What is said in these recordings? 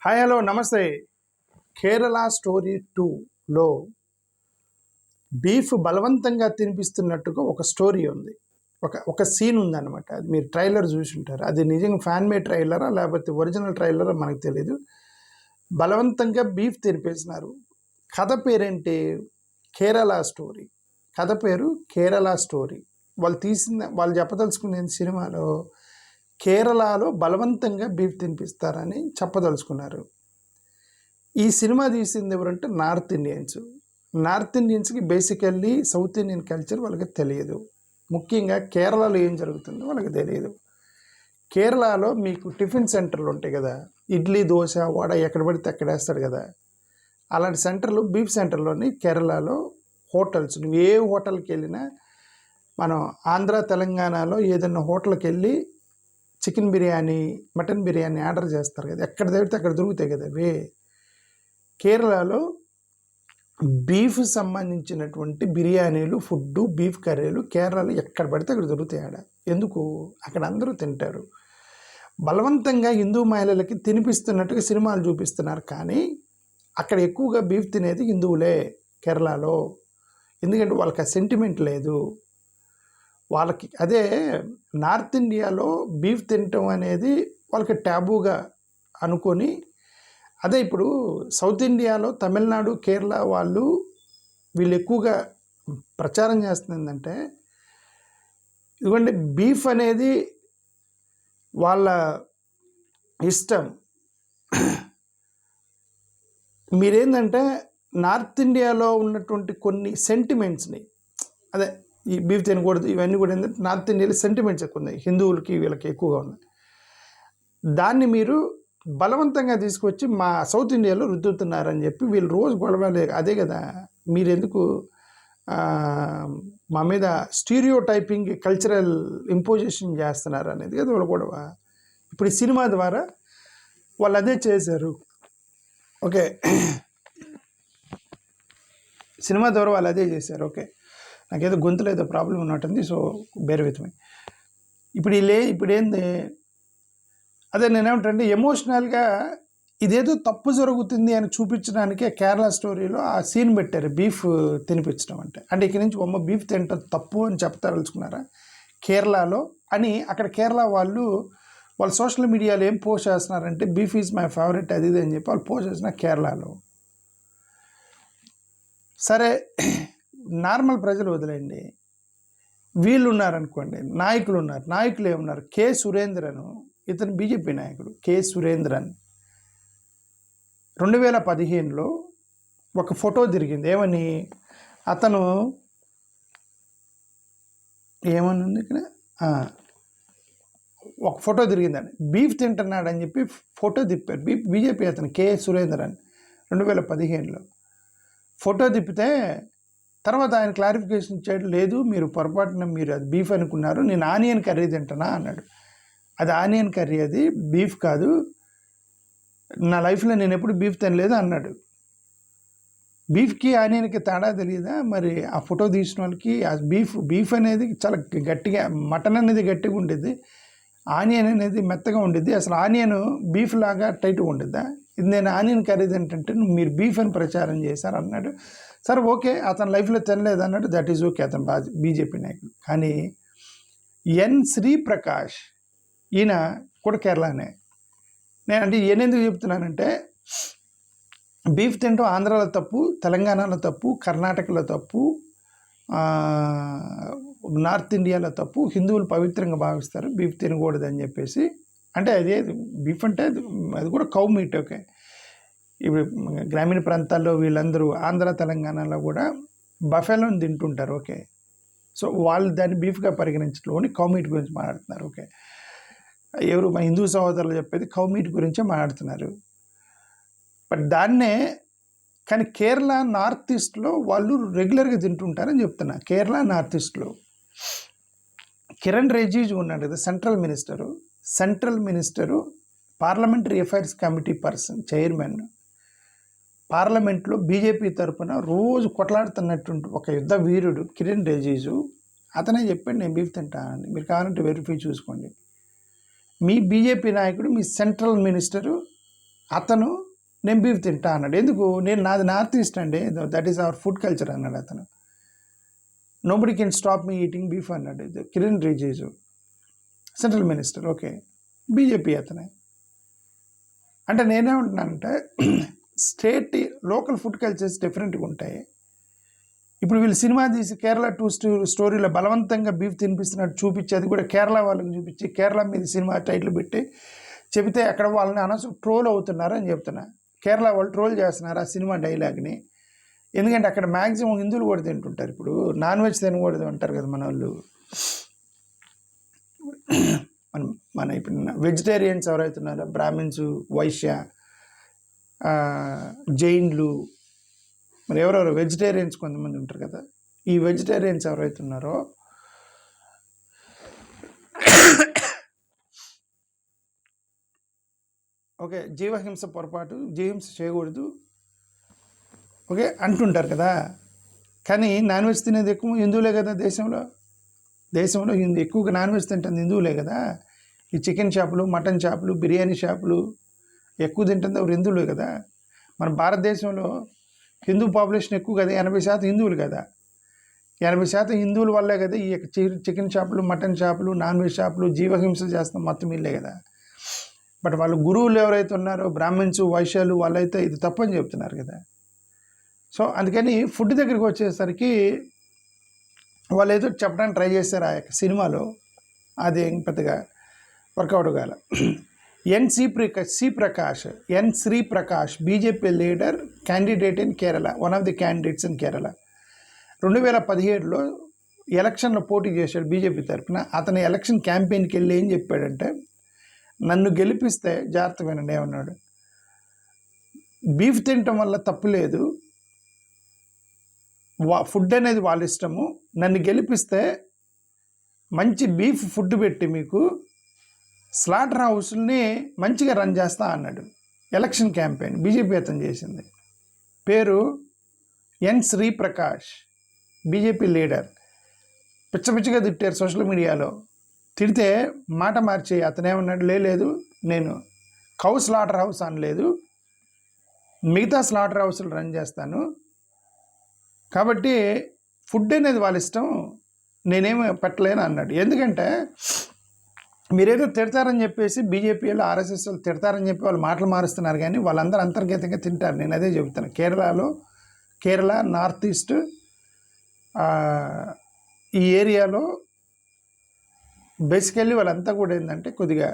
Hi hello నమస్తే. Kerala story 2లో beef బలవంతంగా తినిపిస్తున్నట్టుగా ఒక స్టోరీ ఉంది. ఒక సీన్ ఉందన్నమాట. అది మీరు ట్రైలర్ చూసి ఉంటారు. అది నిజంగా ఫ్యాన్ మేడ్ ట్రైలరా లేకపోతే ఒరిజినల్ ట్రైలరా మనకు తెలీదు. బలవంతంగా బీఫ్ తినిపేసినారు. కథ పేరేంటి? కేరళ స్టోరీ. కథ పేరు కేరళ స్టోరీ. వాళ్ళు చెప్పదలుచుకునే సినిమాలో కేరళలో బలవంతంగా బీఫ్ తినిపిస్తారని చెప్పదలుచుకున్నారు. ఈ సినిమా తీసింది ఎవరంటే నార్త్ ఇండియన్స్కి బేసికల్లీ సౌత్ ఇండియన్ కల్చర్ వాళ్ళకి తెలియదు. ముఖ్యంగా కేరళలో ఏం జరుగుతుందో వాళ్ళకి తెలియదు. కేరళలో మీకు టిఫిన్ సెంటర్లు ఉంటాయి కదా, ఇడ్లీ దోశ వడ ఎక్కడ పడితే అక్కడ వేస్తాడు కదా, అలాంటి సెంటర్లు బీఫ్ సెంటర్లోని కేరళలో హోటల్స్. నువ్వు ఏ హోటల్కి వెళ్ళినా, మనం ఆంధ్ర తెలంగాణలో ఏదైనా హోటల్కి వెళ్ళి chicken biryani mutton biryani order చేస్తారు కదా, ఎక్కడ దొరికితే అక్కడ దొరుకుతాయి కదా. కేరళలో బీఫ్ సంబంధించినటువంటి బిర్యానీలు, ఫుడ్డు, బీఫ్ కర్రీలు కేరళలో ఎక్కడ పడితే అక్కడ దొరుకుతాయి. ఎందుకు? అక్కడ అందరూ తింటారు. బలవంతంగా హిందూ మహిళలకి తినిపిస్తున్నట్టుగా సినిమాలు చూపిస్తున్నారు, కానీ అక్కడ ఎక్కువగా బీఫ్ తినేది హిందువులే కేరళలో. ఎందుకంటే వాళ్ళకి ఆ సెంటిమెంట్ లేదు. వాళ్ళకి అదే నార్త్ ఇండియాలో బీఫ్ తినటం అనేది వాళ్ళకి ట్యాబూగా అనుకొని, అదే ఇప్పుడు సౌత్ ఇండియాలో తమిళనాడు కేరళ వీళ్ళు ఎక్కువగా ప్రచారం చేస్తుందంటే, ఇదిగోండి బీఫ్ అనేది వాళ్ళ ఇష్టం. మీరేంటంటే నార్త్ ఇండియాలో ఉన్నటువంటి కొన్ని సెంటిమెంట్స్ని, అదే ఈ బీఫ్ తినకూడదు ఇవన్నీ కూడా ఏంటంటే నార్త్ ఇండియాలో సెంటిమెంట్స్ ఎక్కువ ఉన్నాయి, హిందువులకి వీళ్ళకి ఎక్కువగా ఉన్నాయి. దాన్ని మీరు బలవంతంగా తీసుకొచ్చి మా సౌత్ ఇండియాలో రుద్దుతున్నారని చెప్పి వీళ్ళు రోజు గొడవలే. అదే కదా, మీరెందుకు మా మీద స్టీరియో టైపింగ్ కల్చరల్ ఇంపోజిషన్ చేస్తున్నారు అనేది కదా వాళ్ళ గొడవ. ఇప్పుడు ఈ సినిమా ద్వారా వాళ్ళు అదే చేశారు. ఓకే, సినిమా ద్వారా వాళ్ళు అదే చేశారు. ఓకే, నాకేదో గొంతులో ఏదో ప్రాబ్లం ఉన్నట్టుంది, సో బేర్ విత్ మీ. ఇప్పుడు ఏంది, అదే నేనేమంటే ఎమోషనల్గా ఇదేదో తప్పు జరుగుతుంది అని చూపించడానికే కేరళ స్టోరీలో ఆ సీన్ పెట్టారు, బీఫ్ తినిపించడం అంటే ఇక్కడి నుంచి బీఫ్ తినటం తప్పు అని చెప్తారలుచుకున్నారా కేరళలో అని. అక్కడ కేరళ వాళ్ళు సోషల్ మీడియాలో ఏం పోస్ట్ చేస్తున్నారంటే బీఫ్ ఈజ్ మై ఫేవరెట్ అది ఇది అని చెప్పి వాళ్ళు పోస్ట్ చేసిన కేరళలో. సరే, నార్మల్ ప్రజలు వదిలేండి, వీళ్ళు ఉన్నారనుకోండి, నాయకులు ఏమున్నారు, కె సురేంద్రన్, ఇతను బీజేపీ నాయకుడు. కె సురేంద్రన్ 2015లో ఒక ఫోటో తిరిగింది. ఏమని? అతను ఏమన్నా ఇక్కడ ఒక ఫోటో తిరిగిందని బీఫ్ తింటున్నాడని చెప్పి ఫోటో తిప్పారు. బీజేపీ అతను కె సురేంద్రన్ 2015లో ఫోటో తిప్పితే తర్వాత ఆయన క్లారిఫికేషన్ ఇచ్చాడు, లేదు మీరు పొరపాటున మీరు అది బీఫ్ అనుకున్నారు, నేను ఆనియన్ కర్రీ తింటున్నా అన్నాడు. అది ఆనియన్ కర్రీ, అది బీఫ్ కాదు, నా లైఫ్లో నేను ఎప్పుడు బీఫ్ తినలేదు అన్నాడు. బీఫ్కి ఆనియన్కి తేడా తెలియదా? మరి ఆ ఫోటో తీసిన వాళ్ళకి ఆ బీఫ్ అనేది చాలా గట్టిగా, మటన్ అనేది గట్టిగా ఉండేది, ఆనియన్ అనేది మెత్తగా ఉండేది. అసలు ఆనియన్ బీఫ్ లాగా టైట్గా ఉండేదా? ఇది నేను ఆనియన్ కర్రీ ఏంటంటే మీరు బీఫ్ అని ప్రచారం చేశారు అన్నాడు. సరే ఓకే, అతని లైఫ్లో తినలేదు అన్నాడు, దట్ ఈజ్ ఓకే, అతను బీజేపీ నాయకుడు. కానీ ఎన్ శ్రీప్రకాష్ ఈయన కూడా కేరళనే. నేను ఎందుకు చెప్తున్నానంటే, బీఫ్ తింటూ ఆంధ్రాలో తప్పు, తెలంగాణలో తప్పు, కర్ణాటకలో తప్పు, నార్త్ ఇండియాలో తప్పు, హిందువులు పవిత్రంగా భావిస్తారు, బీఫ్ తినకూడదు అని చెప్పేసి. అంటే అదే బీఫ్ అంటే అది కూడా కౌ మీట్. ఓకే, ఇప్పుడు గ్రామీణ ప్రాంతాల్లో వీళ్ళందరూ ఆంధ్ర తెలంగాణలో కూడా బఫెలోని తింటుంటారు. ఓకే, సో వాళ్ళు దాన్ని బీఫ్గా పరిగణించడంలోని కౌ మీట్ గురించి మాట్లాడుతున్నారు. ఓకే, ఎవరు మా హిందూ సహోదరులు చెప్పేది కౌ మీట్ గురించే మాట్లాడుతున్నారు. బట్ దాన్నే కానీ కేరళ నార్త్ ఈస్ట్లో వాళ్ళు రెగ్యులర్గా తింటుంటారని చెప్తున్నా. కేరళ నార్త్ ఈస్ట్లో కిరణ్ రిజిజు ఉన్నాడు కదా, central minister, parliamentary affairs committee person, chairman, పార్లమెంట్లో బీజేపీ తరఫున రోజు కొట్లాడుతున్నటువంటి ఒక యుద్ధ వీరుడు కిరణ్ రిజిజు. అతనే చెప్పాడు నేను బీఫ్ తింటానని. మీరు కావాలంటే వెరిఫై చూసుకోండి. మీ బీజేపీ నాయకుడు, మీ సెంట్రల్ మినిస్టరు అతను నేను బీఫ్ తింటా అన్నాడు. ఎందుకు? నాది నార్త్ ఈస్ట్ అండి, that is our food culture అన్నాడు అతను. Nobody can stop me eating beef అన్నాడు. ఇది Kiran Rijiju, central minister. Okay, BJP అతనే. అంటే నేనేమంటున్నానంటే స్టేట్ లోకల్ ఫుడ్ కల్చర్స్ డిఫరెంట్గా ఉంటాయి. ఇప్పుడు వీళ్ళు సినిమా తీసి కేరళ 2 స్టోరీలో బలవంతంగా బీఫ్ తినిపిస్తున్నట్టు చూపించి, అది కూడా కేరళ వాళ్ళకి చూపించి కేరళ మీద సినిమా టైటిల్ పెట్టి చెబితే అక్కడ వాళ్ళని అనవసరం ట్రోల్ అవుతున్నారు అని చెప్తున్నా. కేరళ వాళ్ళు ట్రోల్ చేస్తున్నారు ఆ సినిమా డైలాగ్ని. ఎందుకంటే అక్కడ మ్యాక్సిమం హిందువులు కూడా తింటుంటారు. ఇప్పుడు నాన్ వెజ్ తినకూడదు అంటారు కదా మన వాళ్ళు. మన ఇప్పుడు వెజిటేరియన్స్ ఎవరైతున్నారో బ్రాహ్మిన్స్, వైశ్య, జైన్లు, మరి ఎవరెవరు వెజిటేరియన్స్ కొంతమంది ఉంటారు కదా. ఈ వెజిటేరియన్స్ ఎవరైతే ఉన్నారో ఓకే, జీవహింస పొరపాటు, జీవహింస చేయకూడదు ఓకే అంటుంటారు కదా. కానీ నాన్ వెజ్ తినేది ఎక్కువ హిందువులే కదా. దేశంలో ఎక్కువగా నాన్ వెజ్ తింటుంది హిందువులే కదా. ఈ చికెన్ షాపులు, మటన్ షాపులు, బిర్యానీ షాపులు ఎక్కువ తింటుంది ఎవరు? హిందువులే కదా. మన భారతదేశంలో హిందూ పాపులేషన్ ఎక్కువ కదా, 80% హిందువులు కదా. 80% హిందువుల వల్లే కదా ఈ చికెన్ షాపులు, మటన్ షాపులు, నాన్ వెజ్ షాపులు జీవహింస చేస్తాం మొత్తం ఇల్లే కదా. బట్ వాళ్ళు గురువులు ఎవరైతే ఉన్నారో బ్రాహ్మిన్స్, వైశ్యాలు, వాళ్ళైతే ఇది తప్పని చెప్తున్నారు కదా. సో అందుకని ఫుడ్ దగ్గరికి వచ్చేసరికి వాళ్ళు ఏదో చెప్పడానికి ట్రై చేశారు ఆ యొక్క సినిమాలో, అది పెద్దగా వర్కౌట్ కాల. N Shri Prakash BJP leader, candidate in Kerala, one of the candidates in Kerala. 2017లో ఎలక్షన్లో పోటీ చేశాడు బీజేపీ తరఫున. అతని ఎలక్షన్ క్యాంపెయిన్కి వెళ్ళి ఏం చెప్పాడంటే, నన్ను గెలిపిస్తే, జాగ్రత్త వినండి ఏమన్నాడు, బీఫ్ తినటం వల్ల తప్పు లేదు, ఫుడ్ అనేది వాళ్ళ ఇష్టము, నన్ను గెలిపిస్తే మంచి బీఫ్ ఫుడ్ పెట్టి మీకు స్లాటర్ హౌస్ని మంచిగా రన్ చేస్తా అన్నాడు. ఎలక్షన్ క్యాంపెయిన్ బీజేపీ అతను చేసింది. పేరు ఎన్ శ్రీ ప్రకాష్, బీజేపీ లీడర్. పిచ్చపిచ్చిగా తిట్టారు సోషల్ మీడియాలో. తిడితే మాట మార్చి అతను ఏమన్నాడు, లేదు నేను కౌ స్లాటర్ హౌస్ అనలేదు, మిగతా స్లాటర్ హౌస్లు రన్ చేస్తాను, కాబట్టి ఫుడ్ అనేది వాళ్ళ ఇష్టం, నేనేమి పెట్టలేను అన్నాడు. ఎందుకంటే మీరేదో తిడతారని చెప్పేసి బీజేపీలో, ఆర్ఎస్ఎస్ వాళ్ళు తిడతారని చెప్పి వాళ్ళు మాటలు మారుస్తున్నారు, కానీ వాళ్ళందరూ అంతర్గతంగా తింటారు. నేను అదే చెబుతాను. కేరళ నార్త్ ఈస్ట్ ఈ ఏరియాలో బేసికల్లీ వాళ్ళంతా కూడా ఏంటంటే కొద్దిగా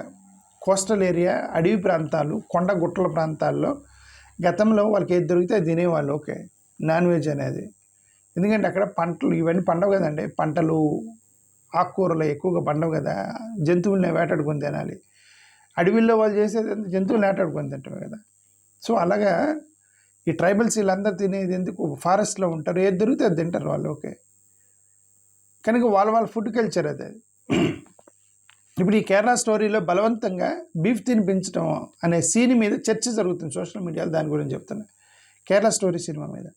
కోస్టల్ ఏరియా, అడవి ప్రాంతాలు, కొండ గుట్టల ప్రాంతాల్లో గతంలో వాళ్ళకి ఏది దొరికితే అది తినేవాళ్ళు. ఓకే, నాన్ వెజ్ అనేది. ఎందుకంటే అక్కడ పంటలు ఇవన్నీ పండవు కదండి. పంటలు, ఆకుకూరలు ఎక్కువగా పండవు కదా. జంతువుల్ని వేటాడుకొని తినాలి. అడవిల్లో వాళ్ళు చేసేది జంతువులు వేటాడుకొని తింటారు కదా. సో అలాగా ఈ ట్రైబల్స్ వీళ్ళందరూ తినేది ఎందుకు, ఫారెస్ట్లో ఉంటారు, ఏది దొరికితే అది తింటారు వాళ్ళు. ఓకే, కనుక వాళ్ళ ఫుడ్ కల్చర్ అది. ఇప్పుడు ఈ కేరళ స్టోరీలో బలవంతంగా బీఫ్ తినిపించడం అనే సీన్ మీద చర్చ జరుగుతుంది సోషల్ మీడియాలో. దాని గురించి చెప్తున్నా, కేరళ స్టోరీ సినిమా మీద.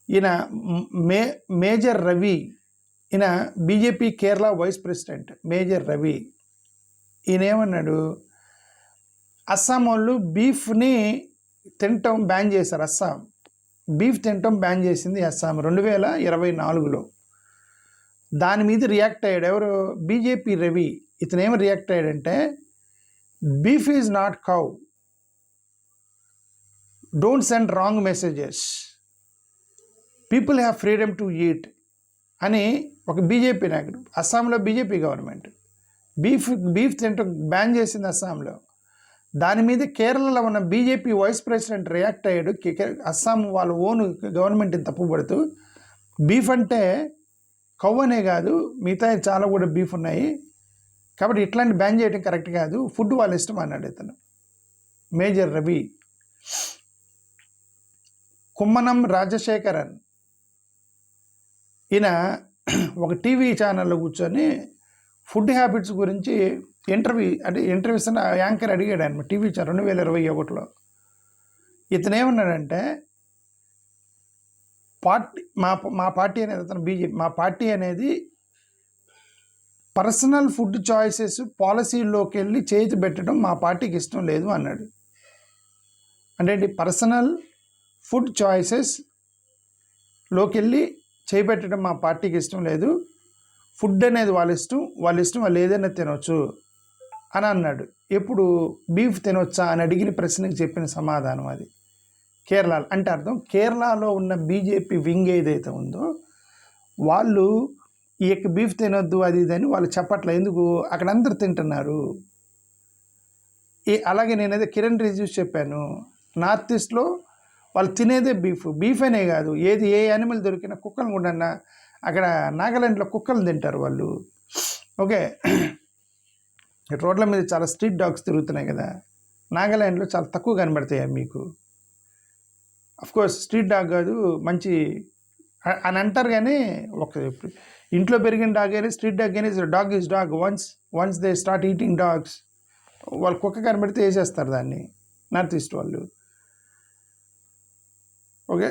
ఈయన మేజర్ రవి, ఈయన BJP Kerala vice president major Ravi. ఈయన ఏమన్నాడు, అస్సాం వాళ్ళు బీఫ్ని తినటం బ్యాన్ చేశారు. బీఫ్ తినటం బ్యాన్ చేసింది అస్సాం 2024లో. దాని మీద రియాక్ట్ అయ్యాడు ఎవరు, బీజేపీ రవి. ఇతను ఏమి రియాక్ట్ అయ్యాడంటే, beef is not cow, don't send wrong messages, people have freedom to eat అని ఒక బీజేపీ నాయకుడు. అస్సాంలో బీజేపీ గవర్నమెంట్ బీఫ్ తినటం బ్యాన్ చేసింది అస్సాంలో. దాని మీద కేరళలో ఉన్న బీజేపీ వైస్ ప్రెసిడెంట్ రియాక్ట్ అయ్యాడు. అస్సాం వాళ్ళ ఓన్ గవర్నమెంట్ని తప్పుపడుతూ, బీఫ్ అంటే కవ్వు అనే కాదు, మిగతా చాలా కూడా బీఫ్ ఉన్నాయి, కాబట్టి ఇట్లాంటి బ్యాన్ చేయడం కరెక్ట్ కాదు, ఫుడ్ వాళ్ళ ఇష్టం అన్నాడు ఇతను మేజర్ రవి. కుమ్మనం రాజశేఖరన్, ఈయన ఒక టీవీ ఛానల్లో కూర్చొని ఫుడ్ హ్యాబిట్స్ గురించి ఇంటర్వ్యూస్ యాంకర్ అడిగాడు ఆయన టీవీ ఛానల్ 2021లో. ఇతను ఏమన్నాడంటే, మా పార్టీ అనేది, అతను బీజేపీ, మా పార్టీ అనేది పర్సనల్ ఫుడ్ చాయిసెస్ పాలసీల్లోకి వెళ్ళి చేతి పెట్టడం మా పార్టీకి ఇష్టం లేదు అన్నాడు. అంటే పర్సనల్ ఫుడ్ చాయిసెస్లోకి వెళ్ళి చేపెట్టడం మా పార్టీకి ఇష్టం లేదు. ఫుడ్ అనేది వాళ్ళ ఇష్టం వాళ్ళు ఏదైనా తినవచ్చు అని అన్నాడు. ఎప్పుడు బీఫ్ తినొచ్చా అని అడిగిన ప్రశ్నకి చెప్పిన సమాధానం అది. కేరళ అంటే అర్థం కేరళలో ఉన్న బీజేపీ వింగ్ ఏదైతే ఉందో వాళ్ళు ఈ యొక్క బీఫ్ తినొద్దు అది ఇదని వాళ్ళు చెప్పట్లే. ఎందుకు? అక్కడ అందరు తింటున్నారు. అలాగే నేనైతే కిరణ్ రిజిజు చెప్పాను, నార్త్ ఈస్ట్లో వాళ్ళు తినేదే బీఫ్ అనే కాదు, ఏ యానిమల్ దొరికినా కుక్కలు కూడా అక్కడ నాగాలాండ్లో కుక్కలు తింటారు వాళ్ళు. ఓకే, రోడ్ల మీద చాలా స్ట్రీట్ డాగ్స్ తిరుగుతున్నాయి కదా, నాగాలాండ్లో చాలా తక్కువ కనబడతాయి మీకు. అఫ్కోర్స్ స్ట్రీట్ డాగ్ కాదు మంచి అని అంటారు, కానీ ఒక ఇంట్లో పెరిగిన డాగ్ అయినా స్ట్రీట్ డాగ్ అయినా dog is dog. Once they start eating dogs, వాళ్ళు కుక్క కనబడితే వేసేస్తారు దాన్ని, నార్త్ ఈస్ట్ వాళ్ళు. ఓకే,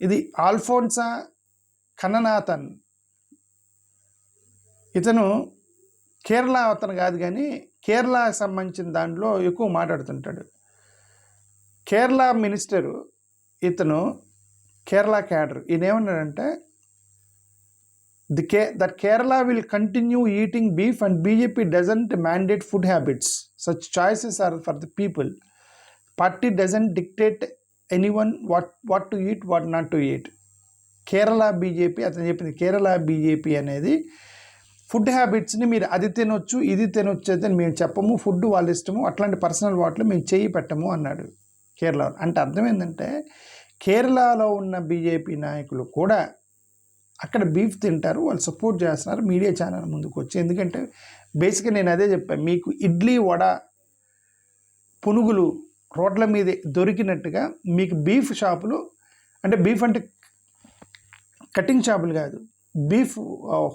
ఇది ఆల్ఫోన్సా కన్ననాథన్, ఇతను కేరళ అతను కాదు కానీ కేరళకు సంబంధించిన దాంట్లో ఎక్కువ మాట్లాడుతుంటాడు. కేరళ మినిస్టరు ఇతను, కేరళ క్యాడర్, ఈయన ఏమన్నాడంటే that Kerala will continue eating beef and BJP doesn't mandate food habits. Such choices are for the people. Party doesn't dictate anyone what to eat, what not to eat. Kerala BJP అతను చెప్పింది, Kerala BJP అనేది food హ్యాబిట్స్ని మీరు అది తినొచ్చు ఇది తినొచ్చు అయితే మేము చెప్పము, ఫుడ్ వాళ్ళ ఇష్టము, అట్లాంటి పర్సనల్ వాటిలో మేము చేయి పెట్టము అన్నాడు కేరళ. అంటే అర్థం ఏంటంటే కేరళలో ఉన్న బీజేపీ నాయకులు కూడా అక్కడ బీఫ్ తింటారు, వాళ్ళు సపోర్ట్ చేస్తున్నారు మీడియా ఛానల్ ముందుకు వచ్చి. ఎందుకంటే బేసిక్గా నేను అదే చెప్పాను, మీకు ఇడ్లీ వడ పునుగులు రోడ్ల మీద దొరికినట్టుగా మీకు బీఫ్ షాపులు, అంటే బీఫ్ అంటే కటింగ్ షాపులు కాదు, బీఫ్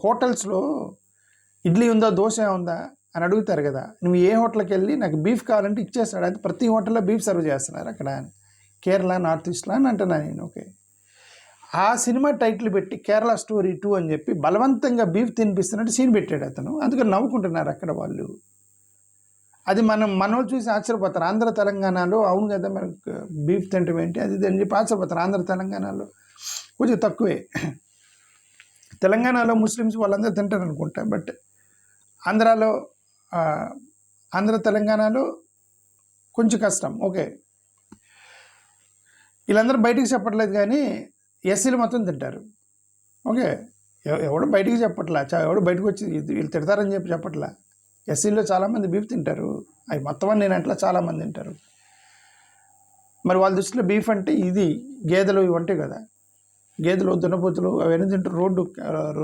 హోటల్స్లో ఇడ్లీ ఉందా దోశ ఉందా అని అడుగుతారు కదా, నువ్వు ఏ హోటల్కి వెళ్ళి నాకు బీఫ్ కావాలంటే ఇచ్చేస్తాడు. అది ప్రతి హోటల్లో బీఫ్ సర్వ్ చేస్తున్నారు అక్కడ కేరళ నార్త్ ఈస్ట్లో అని అంటున్నా నేను. ఓకే, ఆ సినిమా టైటిల్ పెట్టి కేరళ స్టోరీ 2 అని చెప్పి బలవంతంగా బీఫ్ తినిపిస్తున్నట్టు సీన్ పెట్టాడు అతను. అందుకని నవ్వుకుంటున్నారు అక్కడ వాళ్ళు. అది మనోళ్ళు చూసి ఆశ్చర్యపోతారు. ఆంధ్ర తెలంగాణలో అవును కదా మనకు బీఫ్ తింటాం ఏంటి అది అని చెప్పి ఆశ్చర్యపోతారు. ఆంధ్ర తెలంగాణలో కొంచెం తక్కువే, తెలంగాణలో ముస్లిమ్స్ వాళ్ళందరూ తింటారు అనుకుంటా, బట్ ఆంధ్ర తెలంగాణలో కొంచెం కష్టం. ఓకే, వీళ్ళందరూ బయటికి చెప్పట్లేదు కానీ ఎస్సీలు మొత్తం తింటారు. ఓకే, ఎవడు బయటికి చెప్పట్లా, ఎవడు బయటకు వచ్చి వీళ్ళు తిడతారని చెప్పి చెప్పట్లా. ఎస్సీలో చాలామంది బీఫ్ తింటారు, అవి మొత్తం అని నేను అట్లా చాలామంది తింటారు. మరి వాళ్ళ దృష్టిలో బీఫ్ అంటే ఇది గేదెలు ఇవి ఉంటాయి కదా, గేదెలు దున్నపోతులు అవన్నీ తింటారు.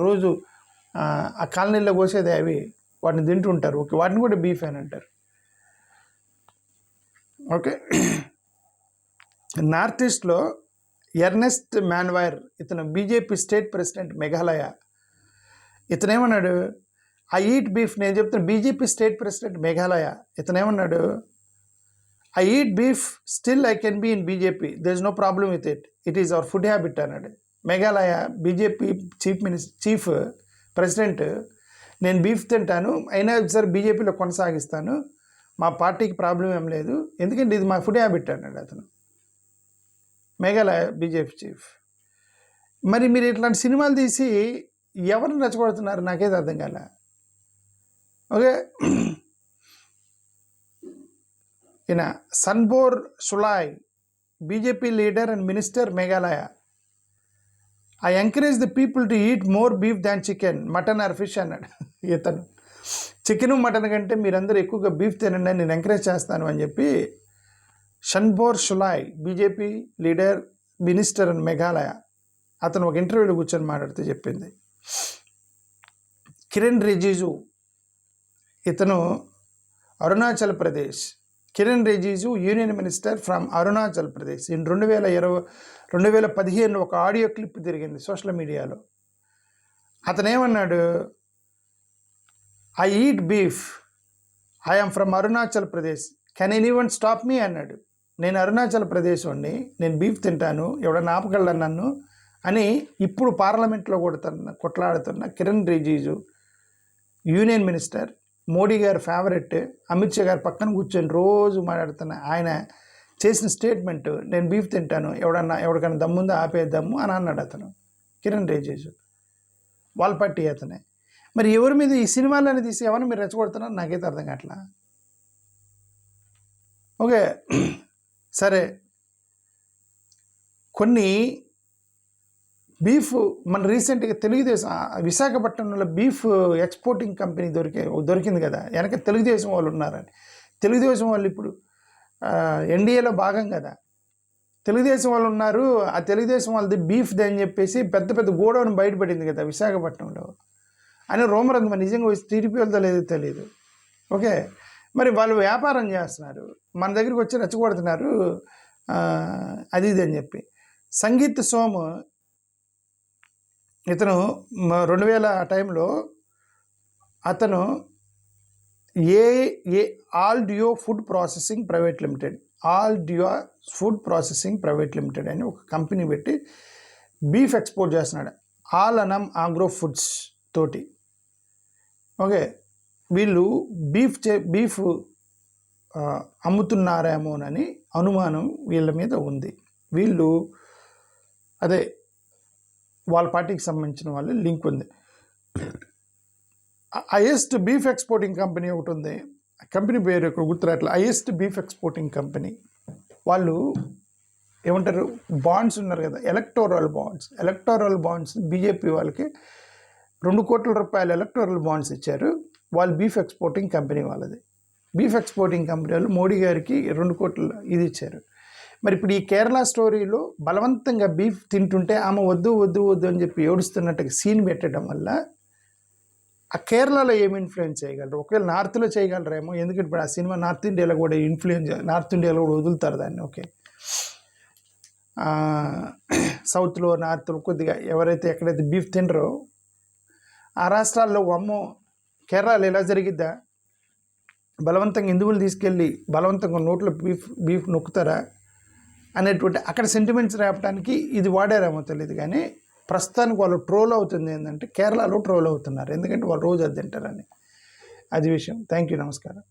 రోజు ఆ కాలనీలో కోసేది అవి, వాటిని తింటుంటారు. ఓకే, వాటిని కూడా బీఫ్ అని అంటారు. ఓకే, నార్త్ ఈస్ట్లో ఎర్నెస్ట్ మాన్వైర్, ఇతను బీజేపీ స్టేట్ ప్రెసిడెంట్ మేఘాలయ, ఇతను ఏమన్నాడు, ఐ ఈట్ బీఫ్, నేను చెప్తాను బీజేపీ స్టేట్ ప్రెసిడెంట్ మేఘాలయ, ఇతను ఏమన్నాడు, I eat beef still I can be in BJP, there is no problem with it is our food habit అన్నాడు. Meghalaya BJP chief president, నేను beef తింటాను అయినా సరే బీజేపీలో కొనసాగిస్తాను, మా పార్టీకి ప్రాబ్లం ఏం లేదు, ఎందుకంటే ఇది మా ఫుడ్ హ్యాబిట్ అన్నాడు అతను, మేఘాలయ బీజేపీ చీఫ్. మరి మీరు ఇట్లాంటి సినిమాలు తీసి ఎవరిని రెచ్చగొడుతున్నారు నాకేది అర్థం కాల. ఓకే, ఈయన Sanbor Shullai, BJP leader and minister Meghalaya, I encourage the people to eat more beef than chicken, mutton or fish అన్నాడు ఇతను. చికెను మటన్ కంటే మీరందరూ ఎక్కువగా బీఫ్ తినండి నేను ఎంకరేజ్ చేస్తాను అని చెప్పి Sanbor Shullai, BJP leader minister and Meghalaya, అతను ఒక ఇంటర్వ్యూలో కూర్చొని మాట్లాడితే చెప్పింది. కిరణ్ రిజిజు, ఇతను Arunachal Pradesh, Kiren Rijiju union minister from Arunachal Pradesh. 2015 ఒక ఆడియో క్లిప్ తిరిగింది సోషల్ మీడియాలో. అతను ఏమన్నాడు, I eat beef, I am from Arunachal Pradesh, can anyone stop me అన్నాడు. నేను అరుణాచల్ ప్రదేశ్ వాడిని, నేను బీఫ్ తింటాను, ఎవడన్నా ఆపగలడు నన్ను అని ఇప్పుడు పార్లమెంట్లో కొట్లాడుతున్న కిరణ్ రిజిజు, యూనియన్ మినిస్టర్, మోడీ గారి ఫేవరెట్, అమిత్ షా గారి పక్కన కూర్చొని రోజు మాట్లాడుతున్న ఆయన చేసిన స్టేట్మెంట్, నేను బీఫ్ తింటాను, ఎవరికైనా దమ్ముందో ఆపేద్దాము అని అన్నాడు అతను, కిరణ్ రిజిజు. వాళ్ళ పార్టీ అతనే. మరి ఎవరి మీద ఈ సినిమాలని తీసి ఎవరిని మీరు రెచ్చగొడుతున్నారు నాకైతే అర్థం కావట్లా. ఓకే, సరే, కొన్ని బీఫ్ మన రీసెంట్గా తెలుగుదేశం విశాఖపట్నంలో బీఫ్ ఎక్స్పోర్టింగ్ కంపెనీ దొరికింది కదా, వెనక తెలుగుదేశం వాళ్ళు ఉన్నారని. తెలుగుదేశం వాళ్ళు ఇప్పుడు ఎన్డీఏలో భాగం కదా, తెలుగుదేశం వాళ్ళు ఉన్నారు. ఆ తెలుగుదేశం వాళ్ళది బీఫ్ది అని చెప్పేసి పెద్ద పెద్ద గోడౌన్ బయటపడింది కదా విశాఖపట్నంలో అని రూమర్ ఉంది. మరి నిజంగా టీడీపీ వాళ్ళతో లేదో తెలియదు. ఓకే, మరి వాళ్ళు వ్యాపారం చేస్తున్నారు, మన దగ్గరికి వచ్చి రెచ్చగొడుతున్నారు అది ఇది అని చెప్పి. సంగీత్ సోమ్ ఇతను 2000 ఆ టైంలో అతను ఆల్ డియో ఫుడ్ ప్రాసెసింగ్ ప్రైవేట్ లిమిటెడ్, అని ఒక కంపెనీ పెట్టి బీఫ్ ఎక్స్పోర్ట్ చేస్తున్నాడు, ఆల్ అనం ఆగ్రో ఫుడ్స్ తోటి. ఓకే, వీళ్ళు బీఫ్ అమ్ముతున్నారేమోనని అనుమానం వీళ్ళ మీద ఉంది. వీళ్ళు అదే వాళ్ళ పార్టీకి సంబంధించిన వాళ్ళు లింక్ ఉంది. హైయెస్ట్ బీఫ్ ఎక్స్పోర్టింగ్ కంపెనీ ఒకటి ఉంది, కంపెనీ పేరు ఇక్కడ గుర్తురాట్లా, హైయెస్ట్ బీఫ్ ఎక్స్పోర్టింగ్ కంపెనీ. వాళ్ళు ఏమంటారు, బాండ్స్ ఉన్నారు కదా, ఎలక్టోరల్ బాండ్స్ బీజేపీ వాళ్ళకి 2 కోట్ల రూపాయల ఎలక్టోరల్ బాండ్స్ ఇచ్చారు. వాళ్ళు బీఫ్ ఎక్స్పోర్టింగ్ కంపెనీ వాళ్ళది. బీఫ్ ఎక్స్పోర్టింగ్ కంపెనీ వాళ్ళు మోడీ గారికి 2 కోట్ల ఇది ఇచ్చారు. మరి ఇప్పుడు ఈ కేరళ స్టోరీలో బలవంతంగా బీఫ్ తింటుంటే ఆమె వద్దు వద్దు వద్దు అని చెప్పి ఏడుస్తున్నట్టుగా సీన్ పెట్టడం వల్ల ఆ కేరళలో ఏమి ఇన్ఫ్లుయెన్స్ చేయగలరు? ఒకవేళ నార్త్లో చేయగలరేమో, ఎందుకంటే ఇప్పుడు ఆ సినిమా నార్త్ ఇండియాలో కూడా నార్త్ ఇండియాలో కూడా వదులుతారు దాన్ని. ఓకే, సౌత్లో నార్త్లో కొద్దిగా ఎవరైతే ఎక్కడైతే బీఫ్ తినరో ఆ రాష్ట్రాల్లో అమ్మో కేరళలో ఎలా జరిగిద్దా, బలవంతంగా హిందువులు తీసుకెళ్ళి బలవంతంగా నోట్లో బీఫ్ నొక్కుతారా అనేటువంటి అక్కడ సెంటిమెంట్స్ రేపడానికి ఇది వాడారేమో తెలియదు. కానీ ప్రస్తుతానికి వాళ్ళు ట్రోల్ అవుతుంది ఏంటంటే కేరళలో ట్రోల్ అవుతున్నారు, ఎందుకంటే వాళ్ళు రోజు అది తింటారని. అది విషయం. థ్యాంక్ యూ, నమస్కారం.